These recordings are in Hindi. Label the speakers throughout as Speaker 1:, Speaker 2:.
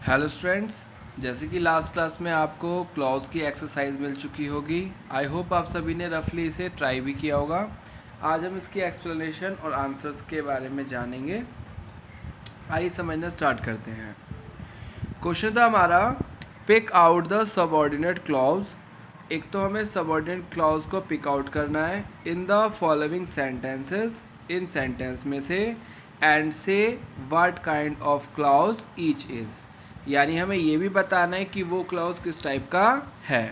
Speaker 1: हेलो स्टूडेंट्स, जैसे कि लास्ट क्लास में आपको क्लॉज की एक्सरसाइज मिल चुकी होगी। आई होप आप सभी ने रफली इसे ट्राई भी किया होगा। आज हम इसकी एक्सप्लेनेशन और आंसर्स के बारे में जानेंगे। आइए समझना स्टार्ट करते हैं। क्वेश्चन था हमारा, pick out the subordinate clause. एक तो हमें सबऑर्डिनेट क्लॉज को पिक आउट करना है इन द फॉलोइंग सेंटेंसेस, इन सेंटेंस में से, and say what kind of clause each is. यानी हमें ये भी बताना है कि वो क्लॉज किस टाइप का है।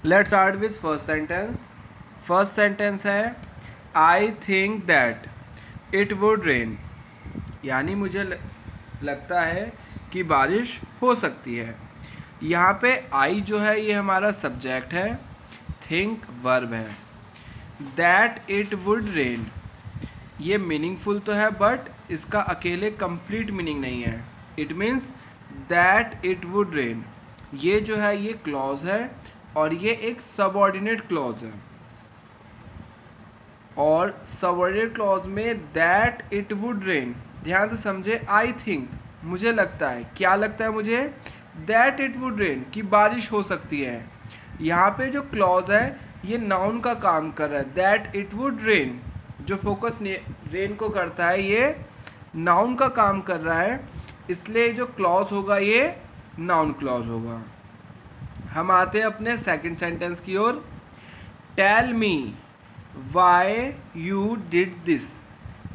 Speaker 1: Let's start with first sentence. First sentence है, I think that it would rain. यानी मुझे लगता है कि बारिश हो सकती है। यहाँ पे आई जो है ये हमारा सब्जेक्ट है, थिंक वर्ब है। दैट इट वुड रेन, ये मीनिंगफुल तो है बट इसका अकेले कंप्लीट मीनिंग नहीं है। It means that it would rain, ये जो है ये क्लॉज है और ये एक सबऑर्डिनेट क्लॉज है। और सबऑर्डिनेट क्लॉज में दैट इट वुड रेन, ध्यान से समझे, आई थिंक मुझे लगता है, क्या लगता है मुझे, दैट इट वुड रेन कि बारिश हो सकती है। यहाँ पे जो क्लॉज है ये नाउन का काम कर रहा है। दैट इट वुड रेन जो फोकस रेन को करता है ये नाउन का काम कर रहा है, इसलिए जो क्लॉज होगा ये नाउन क्लॉज होगा। हम आते हैं अपने सेकंड सेंटेंस की ओर। Tell me why you did this,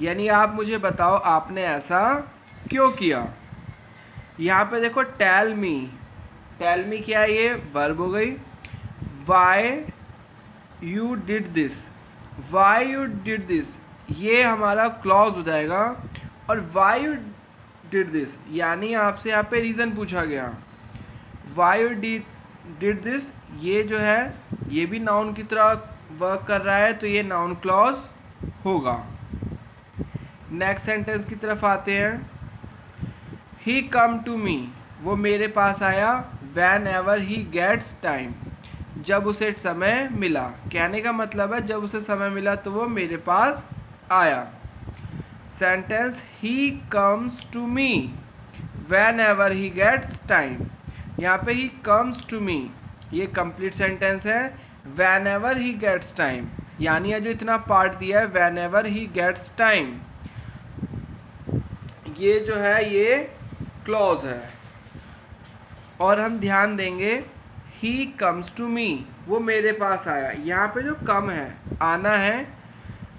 Speaker 1: यानी आप मुझे बताओ आपने ऐसा क्यों किया। यहाँ पे देखो टेल मी क्या है, ये वर्ब हो गई। Y you did this, Y you did this ये हमारा क्लॉज हो जाएगा। और वाई यू डिड दिस यानी आपसे यहाँ पे रीज़न पूछा गया। वाई यू डिड दिस ये जो है ये भी नाउन की तरह वर्क कर रहा है, तो ये नाउन क्लॉज होगा। नेक्स्ट सेंटेंस की तरफ आते हैं। ही कम टू मी, वो मेरे पास आया। Whenever he gets time, जब उसे समय मिला। कहने का मतलब है जब उसे समय मिला तो वो मेरे पास आया। Sentence he comes to me whenever he gets time, यहाँ पे ही कम्स टू मी ये कंप्लीट सेंटेंस है। Whenever he gets time यानी ये जो इतना पार्ट दिया है whenever he gets time, ये जो है ये क्लॉज है। और हम ध्यान देंगे ही कम्स टू मी, वो मेरे पास आया। यहाँ पे जो कम है, आना है,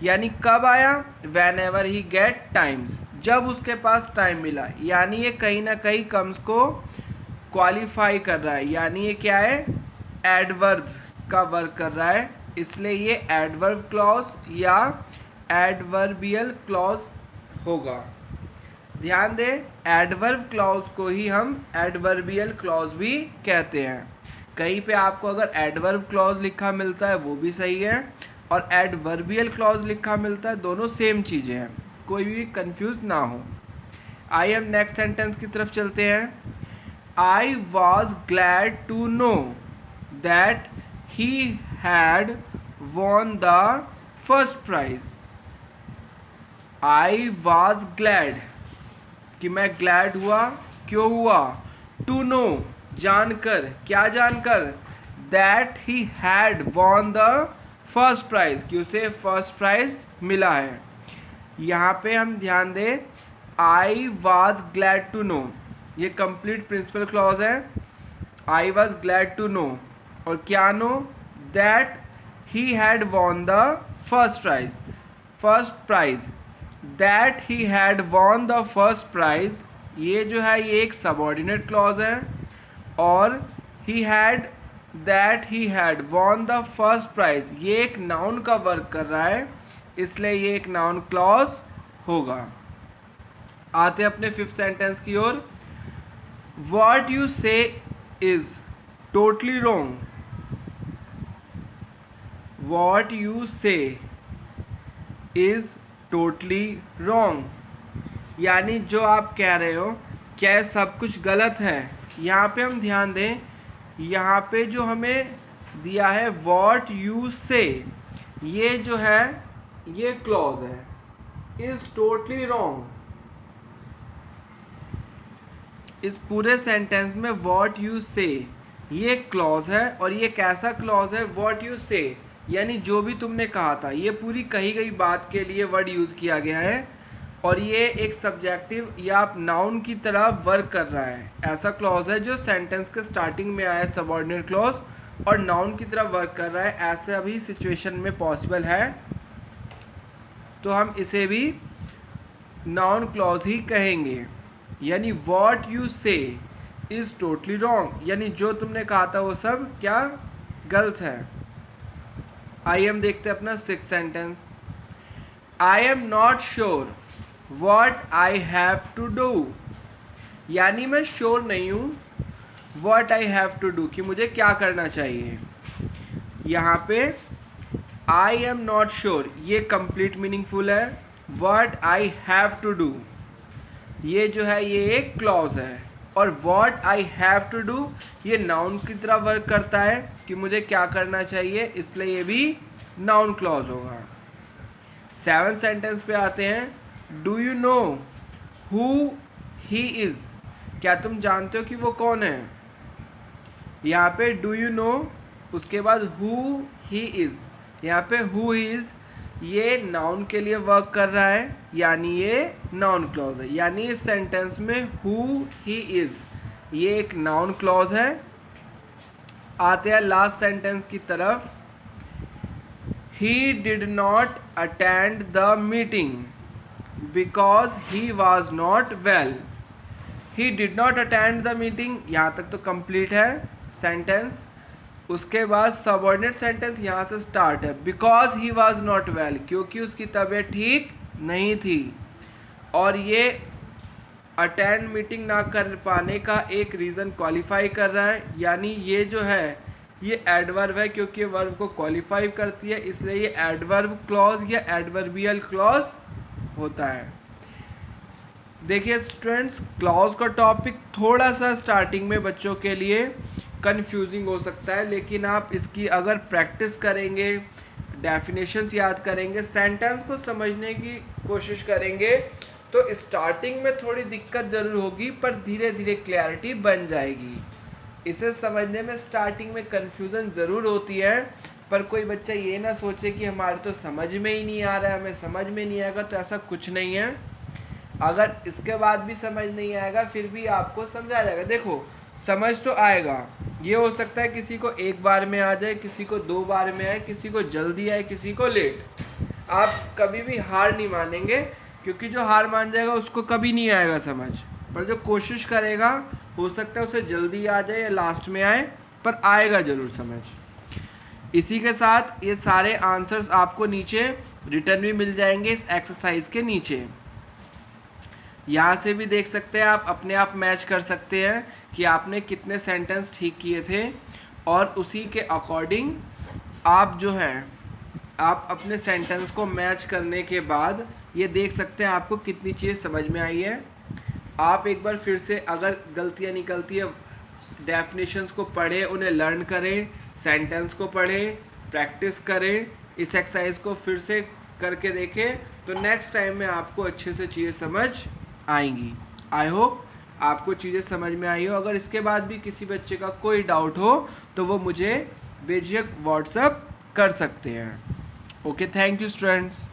Speaker 1: यानी कब आया, whenever he get times, जब उसके पास टाइम मिला। यानी ये कहीं ना कहीं कम्स को क्वालिफाई कर रहा है, यानी ये क्या है, एडवर्ब का वर्क कर रहा है, इसलिए ये एडवर्ब क्लॉज या एडवर्बियल क्लॉज होगा। ध्यान दें, एडवर्ब क्लॉज को ही हम एडवर्बियल क्लॉज भी कहते हैं। कहीं पे आपको अगर एडवर्ब क्लॉज लिखा मिलता है वो भी सही है, और एडवर्बियल क्लॉज लिखा मिलता है, दोनों सेम चीज़ें हैं, कोई भी कंफ्यूज ना हो। आइए हम नेक्स्ट सेंटेंस की तरफ चलते हैं। I was glad to know that he had won the first prize. I was glad कि मैं ग्लैड हुआ, क्यों हुआ, टू नो जानकर, क्या जानकर, that he had won the first prize कि उसे फर्स्ट प्राइज मिला है। यहाँ पे हम ध्यान दें, I was glad to know ये कंप्लीट प्रिंसिपल क्लॉज है। I was glad to know और क्या know, that he had won the first prize, that he had won the first prize ये जो है ये एक सबऑर्डिनेट क्लॉज है। और he had, that he had won the first prize ये एक नाउन का वर्क कर रहा है, इसलिए ये एक नाउन क्लॉज होगा। आते हैं अपने फिफ्थ सेंटेंस की ओर। व्हाट यू से is totally wrong, what you से इज टोटली रॉन्ग यानी जो आप कह रहे हो क्या सब कुछ गलत है। यहाँ पे हम ध्यान दें, यहाँ पे जो हमें दिया है व्हाट यू से, ये जो है ये क्लॉज है, इज टोटली रॉन्ग। इस पूरे सेंटेंस में व्हाट यू से ये क्लॉज है, और ये कैसा क्लॉज है, व्हाट यू से यानी जो भी तुमने कहा था, ये पूरी कही गई बात के लिए वर्ड यूज़ किया गया है, और ये एक सब्जेक्टिव या आप नाउन की तरह वर्क कर रहा है। ऐसा क्लॉज है जो सेंटेंस के स्टार्टिंग में आया सबऑर्डिनेट क्लॉज और नाउन की तरह वर्क कर रहा है। ऐसे अभी सिचुएशन में पॉसिबल है, तो हम इसे भी नाउन क्लॉज ही कहेंगे। यानी व्हाट यू से इज़ टोटली रॉन्ग, यानी जो तुमने कहा था वो सब क्या गलत है। आइए हम देखते हैं अपना 6th sentence. I am not sure what I have to do, यानी मैं श्योर नहीं हूँ what I have to do कि मुझे क्या करना चाहिए। यहाँ पे आई एम नॉट श्योर ये कंप्लीट मीनिंगफुल है, what I have to do ये जो है ये एक क्लॉज है, और what I have to do ये नाउन की तरह वर्क करता है कि मुझे क्या करना चाहिए, इसलिए ये भी नाउन क्लॉज होगा। 7th सेंटेंस पे आते हैं। Do you know who he is, क्या तुम जानते हो कि वो कौन है। यहाँ पे डू यू नो, उसके बाद हु ही इज़, यहाँ पे हु ही इज़ ये नाउन के लिए वर्क कर रहा है, यानी ये नाउन क्लॉज है। यानी इस सेंटेंस में हु ही इज़ ये एक नाउन क्लॉज है। आते हैं लास्ट सेंटेंस की तरफ। He did not attend the meeting because he was not well. He did not attend the meeting, यहाँ तक तो कंप्लीट है सेंटेंस। उसके बाद सबऑर्डिनेट सेंटेंस यहाँ से स्टार्ट है। Because he was not well, क्योंकि उसकी तबीयत ठीक नहीं थी, और ये अटेंड मीटिंग ना कर पाने का एक रीज़न क्वालिफाई कर रहा है। यानी ये जो है ये एडवर्ब है, क्योंकि ये वर्ब को क्वालिफाई करती है, इसलिए ये एडवर्ब क्लॉज या एडवर्बियल क्लॉज होता है। देखिए स्टूडेंट्स, क्लॉज का टॉपिक थोड़ा सा स्टार्टिंग में बच्चों के लिए कंफ्यूजिंग हो सकता है, लेकिन आप इसकी अगर प्रैक्टिस करेंगे, डेफिनेशंस याद करेंगे, सेंटेंस को समझने की कोशिश करेंगे, तो स्टार्टिंग में थोड़ी दिक्कत ज़रूर होगी, पर धीरे धीरे क्लैरिटी बन जाएगी। इसे समझने में स्टार्टिंग में कन्फ्यूज़न ज़रूर होती है, पर कोई बच्चा ये ना सोचे कि हमारे तो समझ में ही नहीं आ रहा है, हमें समझ में नहीं आएगा, तो ऐसा कुछ नहीं है। अगर इसके बाद भी समझ नहीं आएगा फिर भी आपको समझा जाएगा। देखो समझ तो आएगा, ये हो सकता है किसी को एक बार में आ जाए, किसी को 2 बार में आए, किसी को जल्दी आए, किसी को लेट। आप कभी भी हार नहीं मानेंगे, क्योंकि जो हार मान जाएगा उसको कभी नहीं आएगा समझ, पर जो कोशिश करेगा हो सकता है उसे जल्दी आ जाए या लास्ट में आए, पर आएगा ज़रूर समझ। इसी के साथ ये सारे आंसर्स आपको नीचे रिटर्न भी मिल जाएंगे इस एक्सरसाइज के नीचे। यहाँ से भी देख सकते हैं आप, अपने आप मैच कर सकते हैं कि आपने कितने सेंटेंस ठीक किए थे, और उसी के अकॉर्डिंग आप जो हैं आप अपने सेंटेंस को मैच करने के बाद ये देख सकते हैं आपको कितनी चीज़ें समझ में आई है। आप एक बार फिर से अगर गलतियाँ निकलती है, डेफिनेशंस को पढ़ें, उन्हें लर्न करें, सेंटेंस को पढ़ें, प्रैक्टिस करें, इस एक्सरसाइज को फिर से करके देखें, तो नेक्स्ट टाइम में आपको अच्छे से चीज़ें समझ आएंगी। आई होप आपको चीज़ें समझ में आई हो। अगर इसके बाद भी किसी बच्चे का कोई डाउट हो तो वो मुझे बेझिझक व्हाट्सएप कर सकते हैं। Okay, thank you students.